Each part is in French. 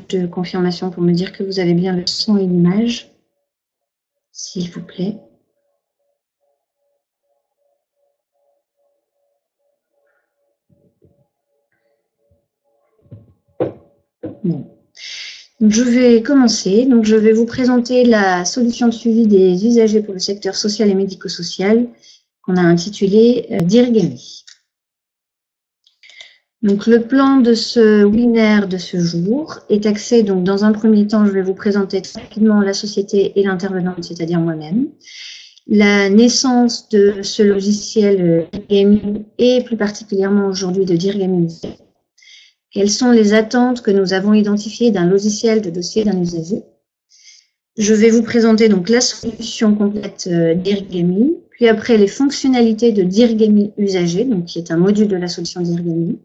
de confirmation pour me dire que vous avez bien le son et l'image, s'il vous plaît. Bon. Donc, je vais commencer. Donc, je vais vous présenter la solution de suivi des usagers pour le secteur social et médico-social qu'on a intitulé Dirgami. Donc, le plan de ce webinaire de ce jour est axé, donc, dans un premier temps, je vais vous présenter rapidement la société et l'intervenante, c'est-à-dire moi-même, la naissance de ce logiciel Dirgami et plus particulièrement aujourd'hui de Dirgami. Quelles sont les attentes que nous avons identifiées d'un logiciel de dossier d'un usager? Je vais vous présenter donc la solution complète Dirgami, puis après les fonctionnalités de Dirgami usager, donc qui est un module de la solution Dirgami.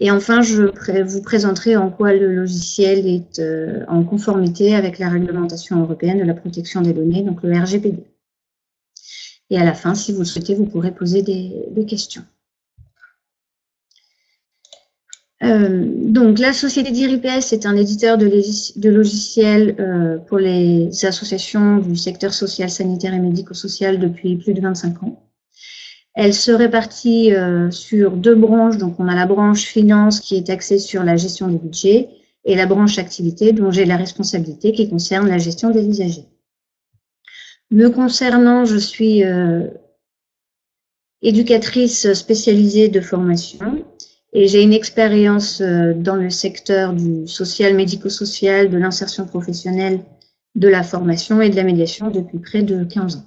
Et enfin, je vous présenterai en quoi le logiciel est en conformité avec la réglementation européenne de la protection des données, donc le RGPD. Et à la fin, si vous le souhaitez, vous pourrez poser des questions. Donc, la société DIR-IPS est un éditeur de logiciels pour les associations du secteur social, sanitaire et médico-social depuis plus de 25 ans. Elle se répartit sur deux branches. Donc, on a la branche finance qui est axée sur la gestion des budgets et la branche activité dont j'ai la responsabilité qui concerne la gestion des usagers. Me concernant, je suis éducatrice spécialisée de formation. Et j'ai une expérience dans le secteur du social, médico-social, de l'insertion professionnelle, de la formation et de la médiation depuis près de 15 ans.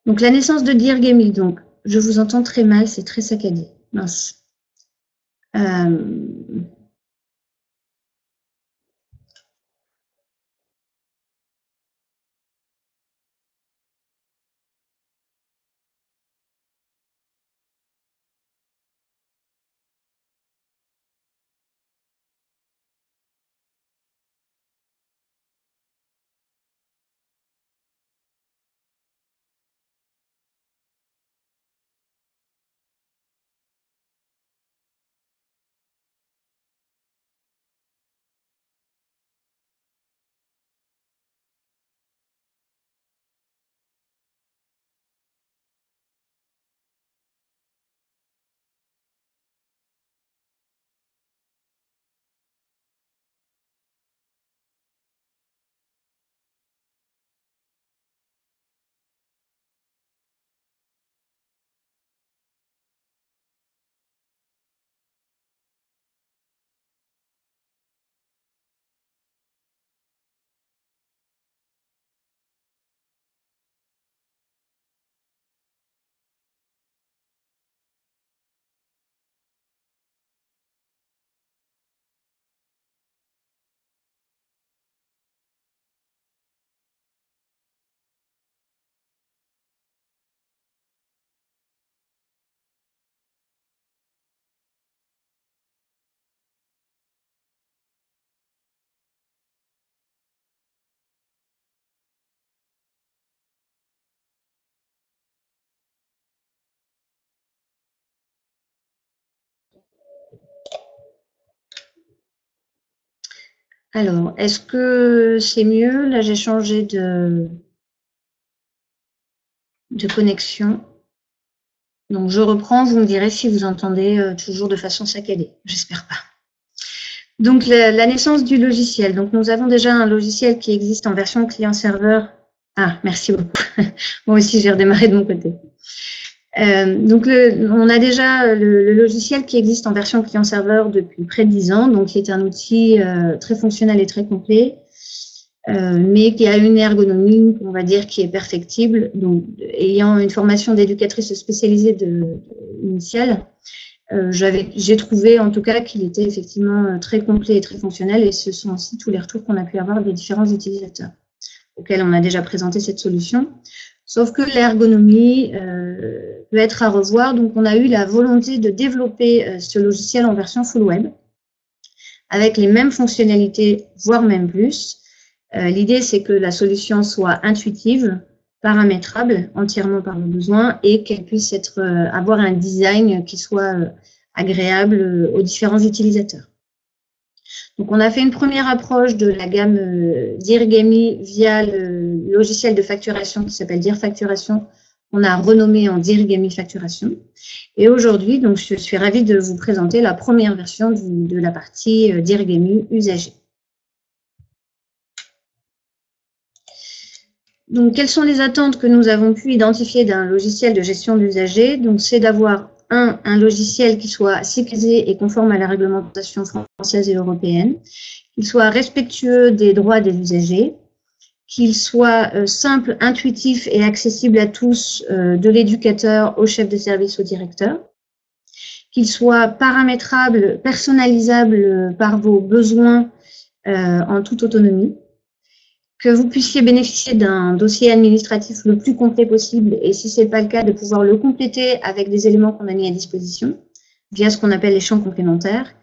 Donc, la naissance de Dirgami. Donc, je vous entends très mal, c'est très saccadé. Mince. Alors, est-ce que c'est mieux? Là, j'ai changé de connexion. Donc, je reprends, vous me direz si vous entendez toujours de façon saccadée. J'espère pas. Donc, la naissance du logiciel. Donc, nous avons déjà un logiciel qui existe en version client-serveur. Ah, merci beaucoup. Moi aussi, j'ai redémarré de mon côté. Donc, on a déjà le logiciel qui existe en version client-serveur depuis près de 10 ans, donc qui est un outil très fonctionnel et très complet, mais qui a une ergonomie, on va dire, qui est perfectible. Donc, ayant une formation d'éducatrice spécialisée initiale, j'ai trouvé en tout cas qu'il était effectivement très complet et très fonctionnel, et ce sont aussi tous les retours qu'on a pu avoir des différents utilisateurs auxquels on a déjà présenté cette solution. Sauf que l'ergonomie peut être à revoir. Donc, on a eu la volonté de développer ce logiciel en version full web avec les mêmes fonctionnalités, voire même plus. L'idée, c'est que la solution soit intuitive, paramétrable entièrement par le besoin et qu'elle puisse avoir un design qui soit agréable aux différents utilisateurs. Donc, on a fait une première approche de la gamme Dirgami via le logiciel de facturation qui s'appelle Dirfacturation. On a renommé en Dirgami Facturation. Et aujourd'hui, donc, je suis ravie de vous présenter la première version de la partie Dirgami usager. Donc, quelles sont les attentes que nous avons pu identifier d'un logiciel de gestion d'usagers? Donc, c'est d'avoir un logiciel qui soit sécurisé et conforme à la réglementation française et européenne, qu'il soit respectueux des droits des usagers, qu'il soit simple, intuitif et accessible à tous, de l'éducateur au chef de service au directeur, qu'il soit paramétrable, personnalisable par vos besoins en toute autonomie, que vous puissiez bénéficier d'un dossier administratif le plus complet possible et si ce n'est pas le cas, de pouvoir le compléter avec des éléments qu'on a mis à disposition via ce qu'on appelle les champs complémentaires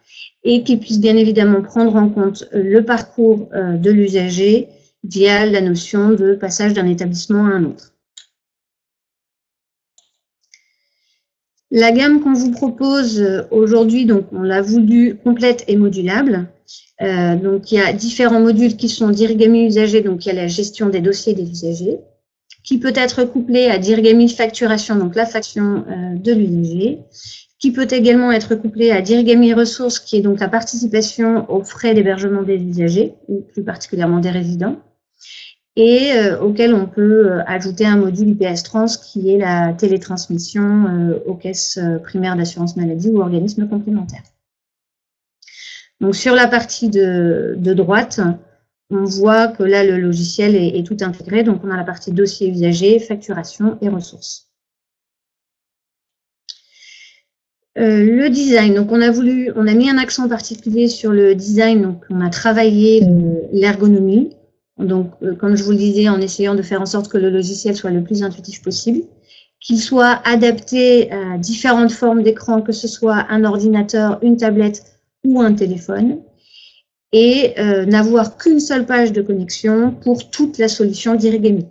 et qu'il puisse bien évidemment prendre en compte le parcours de l'usager via la notion de passage d'un établissement à un autre. La gamme qu'on vous propose aujourd'hui, donc on l'a voulu complète et modulable. Donc, il y a différents modules qui sont Dirgami usager, donc il y a la gestion des dossiers des usagers, qui peut être couplé à Dirgami facturation, donc la faction de l'usager, qui peut également être couplé à Dirgami ressources, qui est donc la participation aux frais d'hébergement des usagers, ou plus particulièrement des résidents, et auquel on peut ajouter un module IPS Trans, qui est la télétransmission aux caisses primaires d'assurance maladie ou organismes complémentaires. Donc, sur la partie de droite, on voit que là, le logiciel est tout intégré. Donc, on a la partie dossier usager, facturation et ressources. Le design. Donc, on a mis un accent particulier sur le design. Donc, on a travaillé l'ergonomie. Donc, comme je vous le disais, en essayant de faire en sorte que le logiciel soit le plus intuitif possible, qu'il soit adapté à différentes formes d'écran, que ce soit un ordinateur, une tablette ou un téléphone, et n'avoir qu'une seule page de connexion pour toute la solution Dirgami.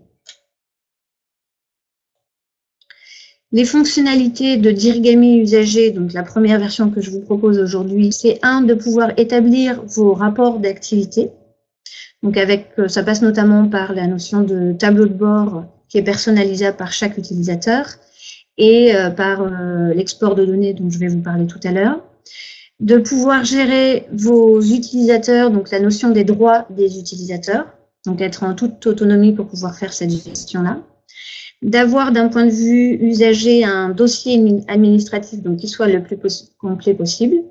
Les fonctionnalités de Dirgami usager, donc la première version que je vous propose aujourd'hui, c'est de pouvoir établir vos rapports d'activité. Donc ça passe notamment par la notion de tableau de bord qui est personnalisable par chaque utilisateur et par l'export de données dont je vais vous parler tout à l'heure. De pouvoir gérer vos utilisateurs, donc la notion des droits des utilisateurs, donc être en toute autonomie pour pouvoir faire cette gestion-là. D'avoir d'un point de vue usager un dossier administratif donc qui soit le plus complet possible,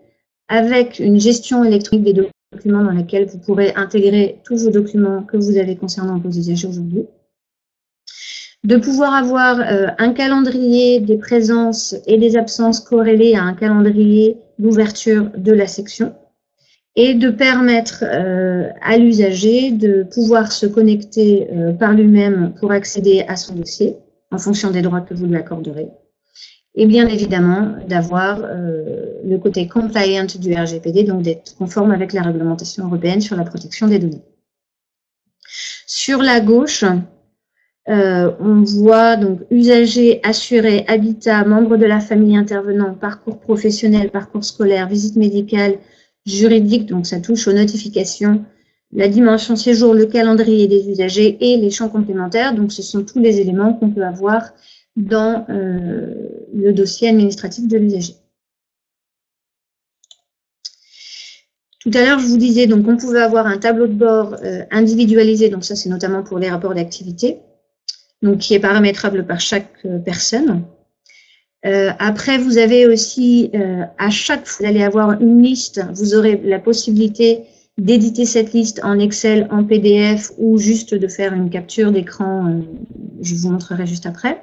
avec une gestion électronique des documents dans lesquels vous pourrez intégrer tous vos documents que vous avez concernant vos usagers aujourd'hui. De pouvoir avoir un calendrier des présences et des absences corrélées à un calendrier d'ouverture de la section et de permettre à l'usager de pouvoir se connecter par lui-même pour accéder à son dossier en fonction des droits que vous lui accorderez. Et bien évidemment, d'avoir le côté compliant du RGPD, donc d'être conforme avec la réglementation européenne sur la protection des données. Sur la gauche, on voit donc usager, assuré, habitat, membre de la famille intervenant, parcours professionnel, parcours scolaire, visite médicale, juridique, donc ça touche aux notifications, la dimension séjour, le calendrier des usagers et les champs complémentaires. Donc ce sont tous les éléments qu'on peut avoir dans le dossier administratif de l'usager. Tout à l'heure, je vous disais donc qu'on pouvait avoir un tableau de bord individualisé, donc ça c'est notamment pour les rapports d'activité, donc qui est paramétrable par chaque personne. Après, vous avez aussi, à chaque fois, vous allez avoir une liste, vous aurez la possibilité d'éditer cette liste en Excel, en PDF ou juste de faire une capture d'écran, je vous montrerai juste après.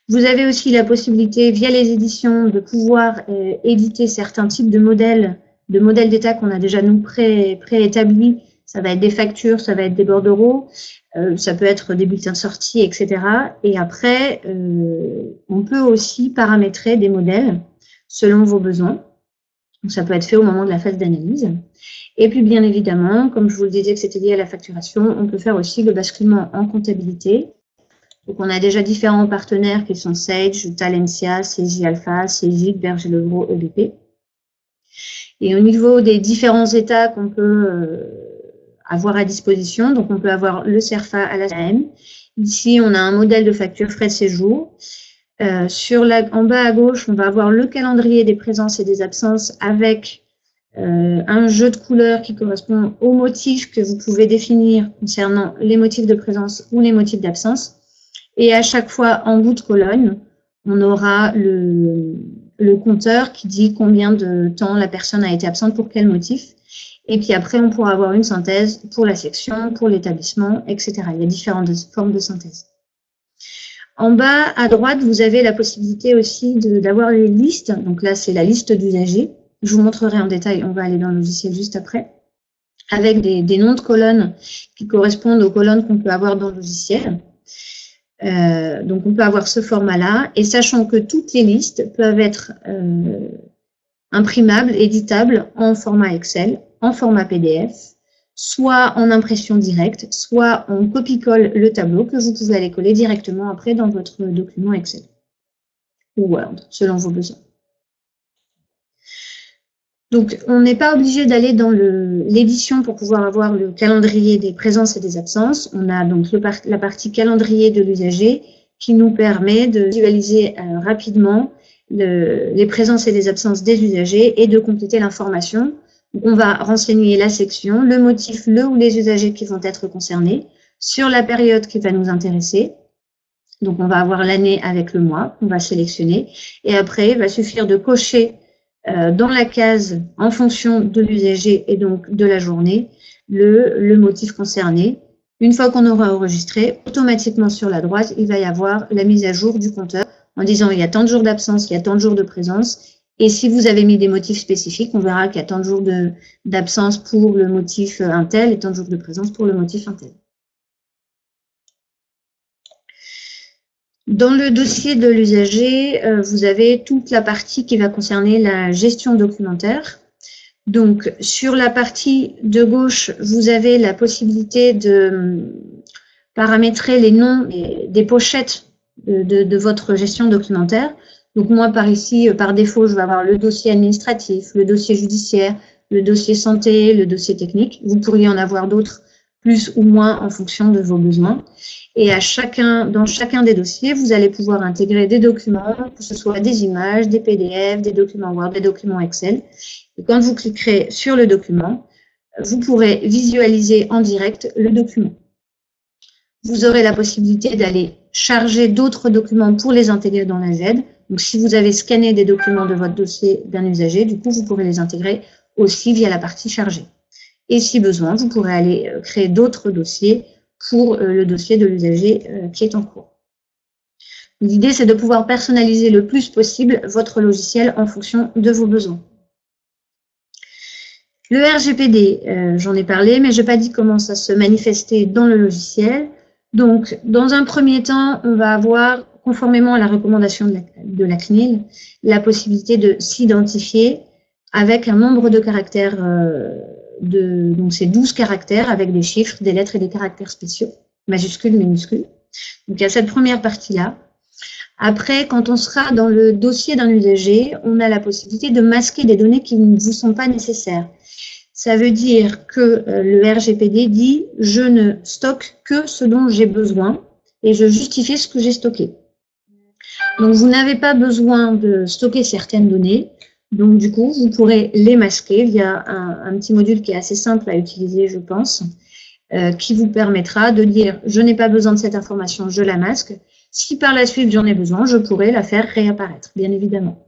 Vous avez aussi la possibilité, via les éditions, de pouvoir éditer certains types de modèles d'état qu'on a déjà nous préétablis. Ça va être des factures, ça va être des bordereaux, ça peut être des bulletins de sortie, etc. Et après, on peut aussi paramétrer des modèles selon vos besoins. Donc, ça peut être fait au moment de la phase d'analyse. Et puis, bien évidemment, comme je vous le disais que c'était lié à la facturation, on peut faire aussi le basculement en comptabilité. Donc, on a déjà différents partenaires qui sont Sage, Talentia, CJ Alpha, CJ, Berger Levrault, EBP. Et au niveau des différents états qu'on peut avoir à disposition, donc on peut avoir le CERFA à la SAM. Ici, on a un modèle de facture frais de séjour. En bas à gauche, on va avoir le calendrier des présences et des absences avec un jeu de couleurs qui correspond aux motifs que vous pouvez définir concernant les motifs de présence ou les motifs d'absence. Et à chaque fois, en bout de colonne, on aura le compteur qui dit combien de temps la personne a été absente pour quel motif. Et puis après, on pourra avoir une synthèse pour la section, pour l'établissement, etc. Il y a différentes formes de synthèse. En bas à droite, vous avez la possibilité aussi d'avoir les listes. Donc là, c'est la liste d'usagers. Je vous montrerai en détail, on va aller dans le logiciel juste après, avec des noms de colonnes qui correspondent aux colonnes qu'on peut avoir dans le logiciel. Donc on peut avoir ce format-là, et sachant que toutes les listes peuvent être imprimables, éditables en format Excel, en format PDF, soit en impression directe, soit on copie-colle le tableau que vous pouvez aller coller directement après dans votre document Excel ou Word, selon vos besoins. Donc, on n'est pas obligé d'aller dans l'édition pour pouvoir avoir le calendrier des présences et des absences. On a donc la partie calendrier de l'usager qui nous permet de visualiser rapidement les présences et les absences des usagers et de compléter l'information. On va renseigner la section, le motif, le ou les usagers qui vont être concernés, sur la période qui va nous intéresser. Donc, on va avoir l'année avec le mois, on va sélectionner. Et après, il va suffire de cocher dans la case, en fonction de l'usager et donc de la journée, le motif concerné. Une fois qu'on aura enregistré, automatiquement sur la droite, il va y avoir la mise à jour du compteur en disant il y a tant de jours d'absence, il y a tant de jours de présence. Et si vous avez mis des motifs spécifiques, on verra qu'il y a tant de jours d'absence pour le motif un tel et tant de jours de présence pour le motif un tel. Dans le dossier de l'usager, vous avez toute la partie qui va concerner la gestion documentaire. Donc, sur la partie de gauche, vous avez la possibilité de paramétrer les noms des pochettes de votre gestion documentaire. Donc, moi, par ici, par défaut, je vais avoir le dossier administratif, le dossier judiciaire, le dossier santé, le dossier technique. Vous pourriez en avoir d'autres, plus ou moins en fonction de vos besoins. Et dans chacun des dossiers, vous allez pouvoir intégrer des documents, que ce soit des images, des PDF, des documents Word, des documents Excel. Et quand vous cliquerez sur le document, vous pourrez visualiser en direct le document. Vous aurez la possibilité d'aller charger d'autres documents pour les intégrer dans la Z. Donc, si vous avez scanné des documents de votre dossier d'un usager, du coup, vous pourrez les intégrer aussi via la partie chargée. Et si besoin, vous pourrez aller créer d'autres dossiers pour le dossier de l'usager qui est en cours. L'idée, c'est de pouvoir personnaliser le plus possible votre logiciel en fonction de vos besoins. Le RGPD, j'en ai parlé, mais je n'ai pas dit comment ça se manifestait dans le logiciel. Donc, dans un premier temps, on va avoir, conformément à la recommandation de la CNIL, la possibilité de s'identifier avec un nombre de caractères donc c'est 12 caractères avec des chiffres, des lettres et des caractères spéciaux, majuscules, minuscules. Donc il y a cette première partie-là. Après, quand on sera dans le dossier d'un usager, on a la possibilité de masquer des données qui ne vous sont pas nécessaires. Ça veut dire que le RGPD dit « je ne stocke que ce dont j'ai besoin et je justifie ce que j'ai stocké ». Donc vous n'avez pas besoin de stocker certaines données. Donc, du coup, vous pourrez les masquer via un petit module qui est assez simple à utiliser, je pense, qui vous permettra de dire « je n'ai pas besoin de cette information, je la masque ». Si par la suite j'en ai besoin, je pourrai la faire réapparaître, bien évidemment.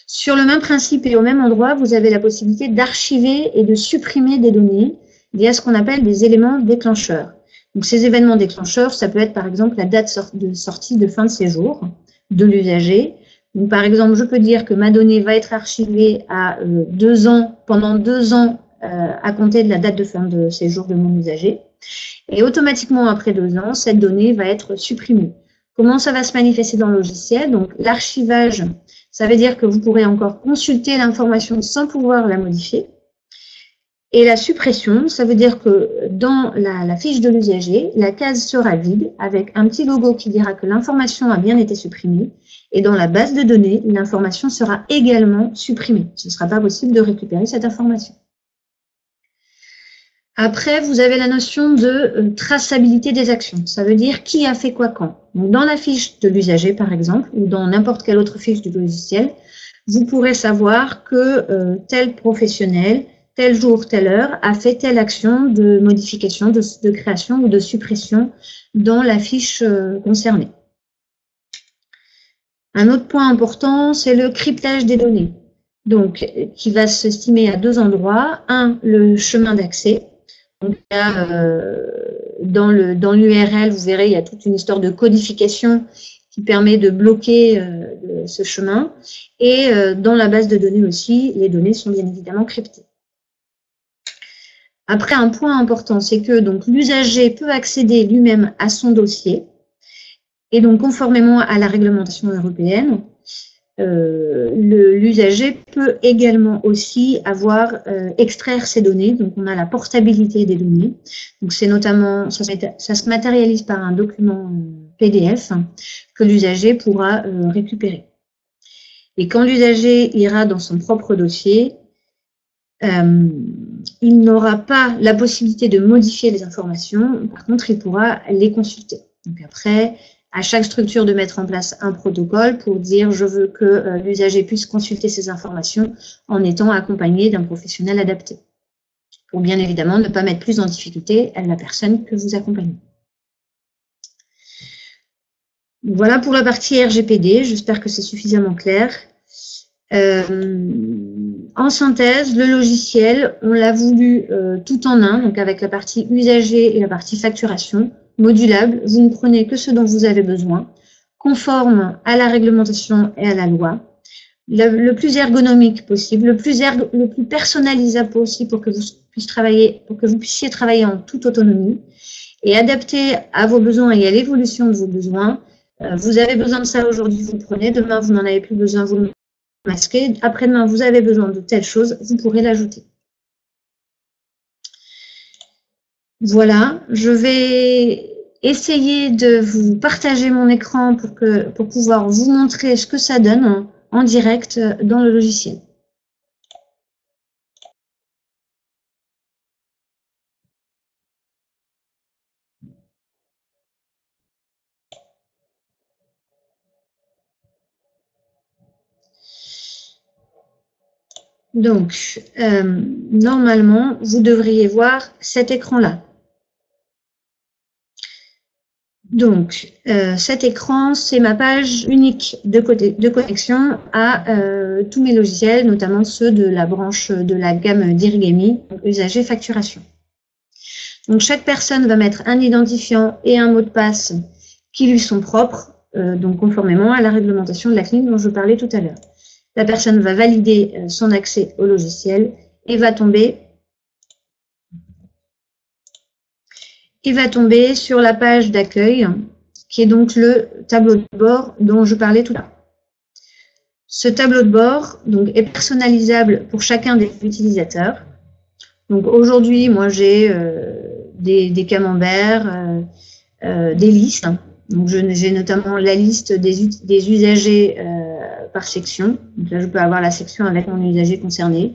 Sur le même principe et au même endroit, vous avez la possibilité d'archiver et de supprimer des données via ce qu'on appelle des éléments déclencheurs. Donc, ces événements déclencheurs, ça peut être par exemple la date de sortie de fin de séjour de l'usager. Donc, par exemple, je peux dire que ma donnée va être archivée à 2 ans, pendant 2 ans à compter de la date de fin de séjour de mon usager. Et automatiquement, après 2 ans, cette donnée va être supprimée. Comment ça va se manifester dans le logiciel? Donc, l'archivage, ça veut dire que vous pourrez encore consulter l'information sans pouvoir la modifier. Et la suppression, ça veut dire que dans la fiche de l'usager, la case sera vide avec un petit logo qui dira que l'information a bien été supprimée. Et dans la base de données, l'information sera également supprimée. Ce ne sera pas possible de récupérer cette information. Après, vous avez la notion de traçabilité des actions. Ça veut dire qui a fait quoi quand. Donc, dans la fiche de l'usager, par exemple, ou dans n'importe quelle autre fiche du logiciel, vous pourrez savoir que tel professionnel, tel jour, telle heure, a fait telle action de modification, de création ou de suppression dans la fiche concernée. Un autre point important, c'est le cryptage des données. Donc, qui va s'estimer à deux endroits. Un, le chemin d'accès. Donc, dans l'URL, vous verrez, il y a toute une histoire de codification qui permet de bloquer ce chemin. Et dans la base de données aussi, les données sont bien évidemment cryptées. Après, un point important, c'est que l'usager peut accéder lui-même à son dossier. Et donc, conformément à la réglementation européenne, l'usager peut également aussi extraire ses données. Donc, on a la portabilité des données. Donc, c'est notamment, ça se matérialise par un document PDF que l'usager pourra récupérer. Et quand l'usager ira dans son propre dossier, il n'aura pas la possibilité de modifier les informations. Par contre, il pourra les consulter. Donc après, à chaque structure de mettre en place un protocole pour dire je veux que l'usager puisse consulter ces informations en étant accompagné d'un professionnel adapté. Pour bien évidemment ne pas mettre plus en difficulté la personne que vous accompagnez. Voilà pour la partie RGPD, j'espère que c'est suffisamment clair. En synthèse, le logiciel, on l'a voulu tout en un, donc avec la partie usager et la partie facturation, modulable. Vous ne prenez que ce dont vous avez besoin, conforme à la réglementation et à la loi, le plus ergonomique possible, le plus personnalisable possible pour que vous puissiez travailler en toute autonomie et adapté à vos besoins et à l'évolution de vos besoins. Vous avez besoin de ça aujourd'hui, vous le prenez. Demain, vous n'en avez plus besoin, vous le masquez. Après-demain, vous avez besoin de telle chose, vous pourrez l'ajouter. Voilà, je vais essayer de vous partager mon écran pour pouvoir vous montrer ce que ça donne en direct dans le logiciel. Donc, normalement, vous devriez voir cet écran-là. Donc, cet écran, c'est ma page unique de connexion à tous mes logiciels, notamment ceux de la branche de la gamme d'Irigami, usager facturation. Donc, chaque personne va mettre un identifiant et un mot de passe qui lui sont propres, donc conformément à la réglementation de la CNIL dont je parlais tout à l'heure. La personne va valider son accès au logiciel et va tomber sur la page d'accueil, qui est donc le tableau de bord dont je parlais tout à l'heure. Ce tableau de bord est personnalisable pour chacun des utilisateurs. Donc aujourd'hui, moi j'ai des camemberts, des listes. Donc j'ai notamment la liste des usagers par section. Donc là, je peux avoir la section avec mon usager concerné.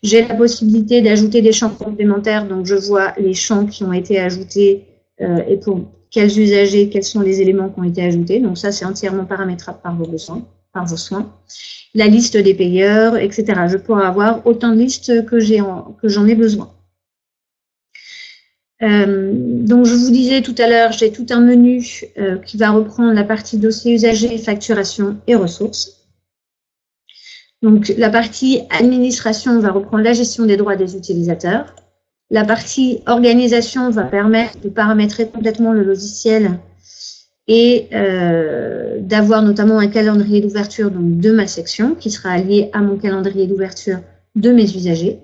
J'ai la possibilité d'ajouter des champs complémentaires, donc je vois les champs qui ont été ajoutés et pour quels usagers, quels sont les éléments qui ont été ajoutés. Donc ça, c'est entièrement paramétrable par vos soins. La liste des payeurs, etc. Je pourrais avoir autant de listes que j'en ai besoin. Donc je vous disais tout à l'heure, j'ai tout un menu qui va reprendre la partie dossier usager, facturation et ressources. Donc, la partie administration va reprendre la gestion des droits des utilisateurs. La partie organisation va permettre de paramétrer complètement le logiciel et d'avoir notamment un calendrier d'ouverture de ma section qui sera lié à mon calendrier d'ouverture de mes usagers.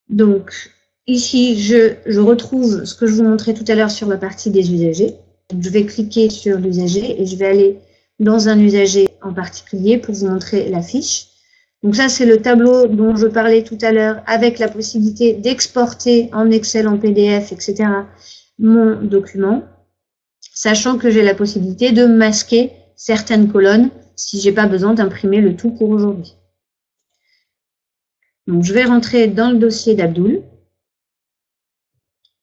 Donc, ici, je retrouve ce que je vous montrais tout à l'heure sur la partie des usagers. Donc, je vais cliquer sur l'usager et je vais aller dans un usager en particulier pour vous montrer la fiche. Donc ça, c'est le tableau dont je parlais tout à l'heure, avec la possibilité d'exporter en Excel, en PDF, etc., mon document, sachant que j'ai la possibilité de masquer certaines colonnes si j'ai pas besoin d'imprimer le tout pour aujourd'hui. Donc, je vais rentrer dans le dossier d'Abdoul.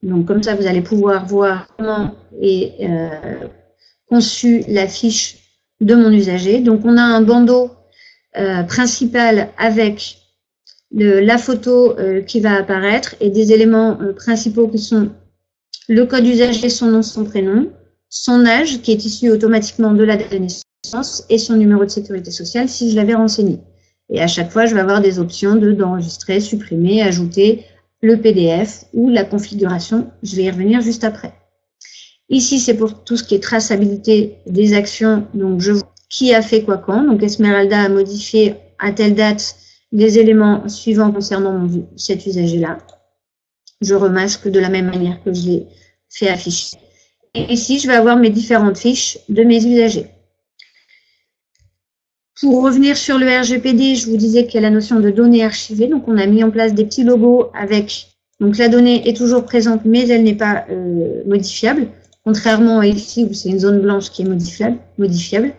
Donc, comme ça, vous allez pouvoir voir comment est conçue la fiche de mon usager. Donc, on a un bandeau principal avec la photo qui va apparaître et des éléments principaux qui sont le code usager, son nom, son prénom, son âge qui est issu automatiquement de la date de naissance et son numéro de sécurité sociale si je l'avais renseigné. Et à chaque fois, je vais avoir des options d'enregistrer, supprimer, ajouter le PDF ou la configuration. Je vais y revenir juste après. Ici, c'est pour tout ce qui est traçabilité des actions. Donc, je vois qui a fait quoi quand. Donc, Esmeralda a modifié à telle date les éléments suivants concernant cet usager-là. Je remasque de la même manière que je l'ai fait afficher. Et ici, je vais avoir mes différentes fiches de mes usagers. Pour revenir sur le RGPD, je vous disais qu'il y a la notion de données archivées. Donc, on a mis en place des petits logos avec... Donc, la donnée est toujours présente, mais elle n'est pas modifiable. Contrairement à ici, où c'est une zone blanche qui est modifiable.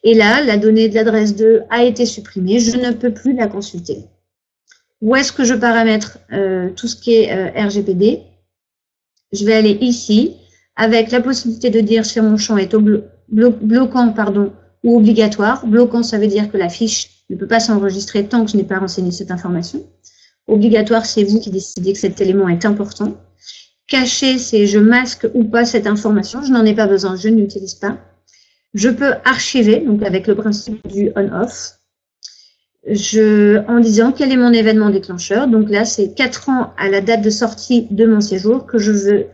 Et là, la donnée de l'adresse 2 a été supprimée. Je ne peux plus la consulter. Où est-ce que je paramètre tout ce qui est RGPD? Je vais aller ici, avec la possibilité de dire si mon champ est bloquant, ou obligatoire. Bloquant, ça veut dire que la fiche ne peut pas s'enregistrer tant que je n'ai pas renseigné cette information. Obligatoire, c'est vous qui décidez que cet élément est important. Caché, c'est je masque ou pas cette information. Je n'en ai pas besoin, je ne l'utilise pas. Je peux archiver, donc avec le principe du on-off, en disant quel est mon événement déclencheur. Donc là, c'est 4 ans à la date de sortie de mon séjour que je veux,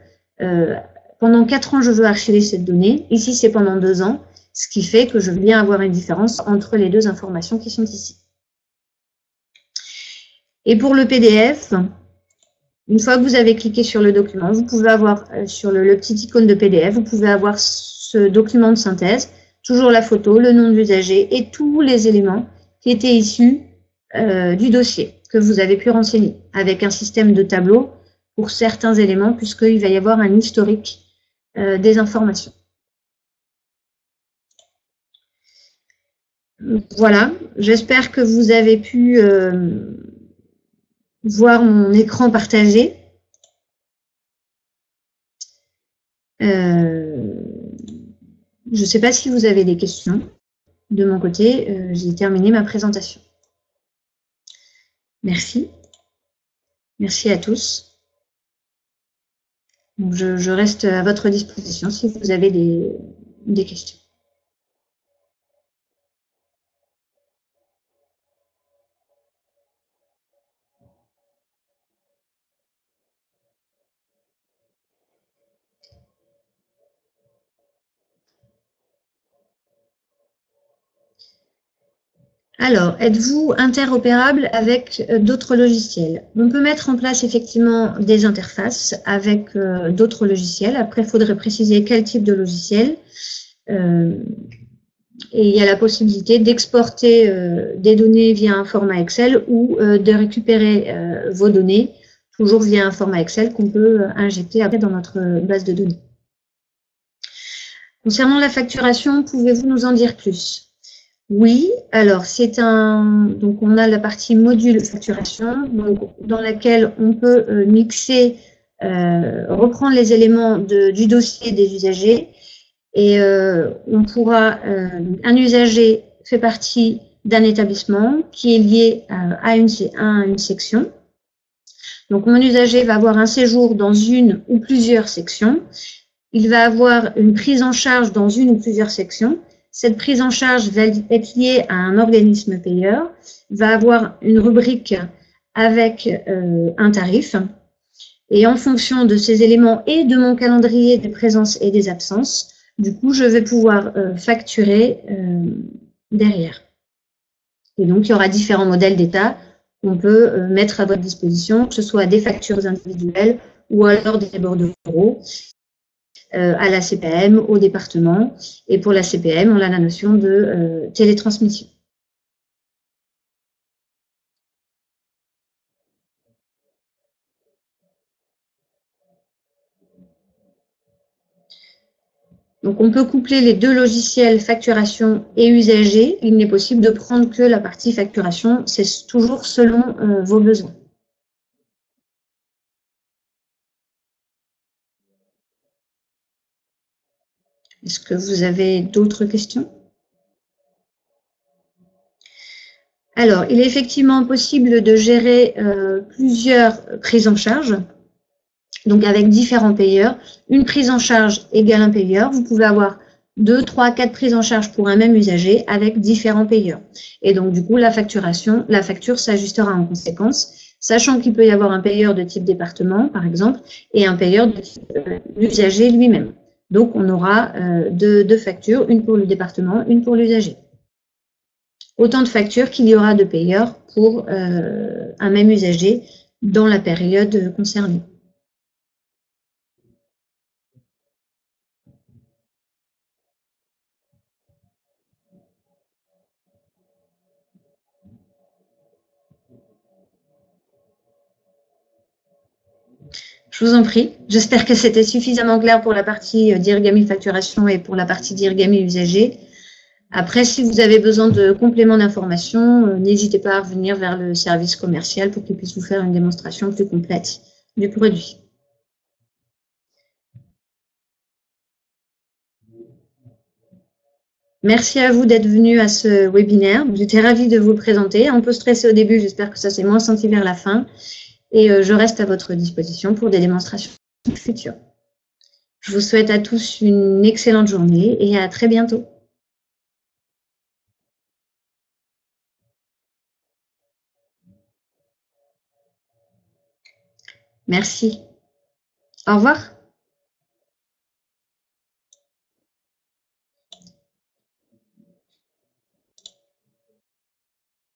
pendant 4 ans, je veux archiver cette donnée. Ici, c'est pendant 2 ans. Ce qui fait que je veux bien avoir une différence entre les deux informations qui sont ici. Et pour le PDF, une fois que vous avez cliqué sur le document, vous pouvez avoir sur le petit icône de PDF, vous pouvez avoir ce document de synthèse, toujours la photo, le nom de l'usager et tous les éléments qui étaient issus du dossier que vous avez pu renseigner, avec un système de tableau pour certains éléments, puisqu'il va y avoir un historique des informations. Voilà, j'espère que vous avez pu voir mon écran partagé. Je ne sais pas si vous avez des questions. De mon côté, j'ai terminé ma présentation. Merci. Merci à tous. Donc, je reste à votre disposition si vous avez des questions. Alors, êtes-vous interopérable avec d'autres logiciels? On peut mettre en place effectivement des interfaces avec d'autres logiciels. Après, il faudrait préciser quel type de logiciel. Et il y a la possibilité d'exporter des données via un format Excel ou de récupérer vos données, toujours via un format Excel qu'on peut injecter après dans notre base de données. Concernant la facturation, pouvez-vous nous en dire plus? Oui, alors donc on a la partie module facturation, donc, dans laquelle on peut mixer, reprendre les éléments du dossier des usagers et on pourra, un usager fait partie d'un établissement qui est lié à une section. Donc mon usager va avoir un séjour dans une ou plusieurs sections. Il va avoir une prise en charge dans une ou plusieurs sections. Cette prise en charge va être liée à un organisme payeur, va avoir une rubrique avec un tarif. Et en fonction de ces éléments et de mon calendrier des présences et des absences, du coup, je vais pouvoir facturer derrière. Et donc, il y aura différents modèles d'état qu'on peut mettre à votre disposition, que ce soit des factures individuelles ou alors des bordereaux. À la CPM, au département. Et pour la CPM, on a la notion de télétransmission. Donc, on peut coupler les deux logiciels facturation et usager. Il n'est possible de prendre que la partie facturation. C'est toujours selon vos besoins. Est-ce que vous avez d'autres questions? Alors, il est effectivement possible de gérer plusieurs prises en charge, donc avec différents payeurs. Une prise en charge égale un payeur. Vous pouvez avoir 2, 3, 4 prises en charge pour un même usager avec différents payeurs. Et donc, du coup, la facture s'ajustera en conséquence, sachant qu'il peut y avoir un payeur de type département, par exemple, et un payeur de type usager lui-même. Donc, on aura deux factures, une pour le département, une pour l'usager. Autant de factures qu'il y aura de payeurs pour un même usager dans la période concernée. Je vous en prie. J'espère que c'était suffisamment clair pour la partie d'Irigami facturation et pour la partie d'Irigami usager. Après, si vous avez besoin de compléments d'information, n'hésitez pas à revenir vers le service commercial pour qu'il puisse vous faire une démonstration plus complète du produit. Merci à vous d'être venu à ce webinaire. J'étais ravie de vous le présenter. Un peu stressée au début, j'espère que ça s'est moins senti vers la fin. Et je reste à votre disposition pour des démonstrations futures. Je vous souhaite à tous une excellente journée et à très bientôt. Merci. Au revoir.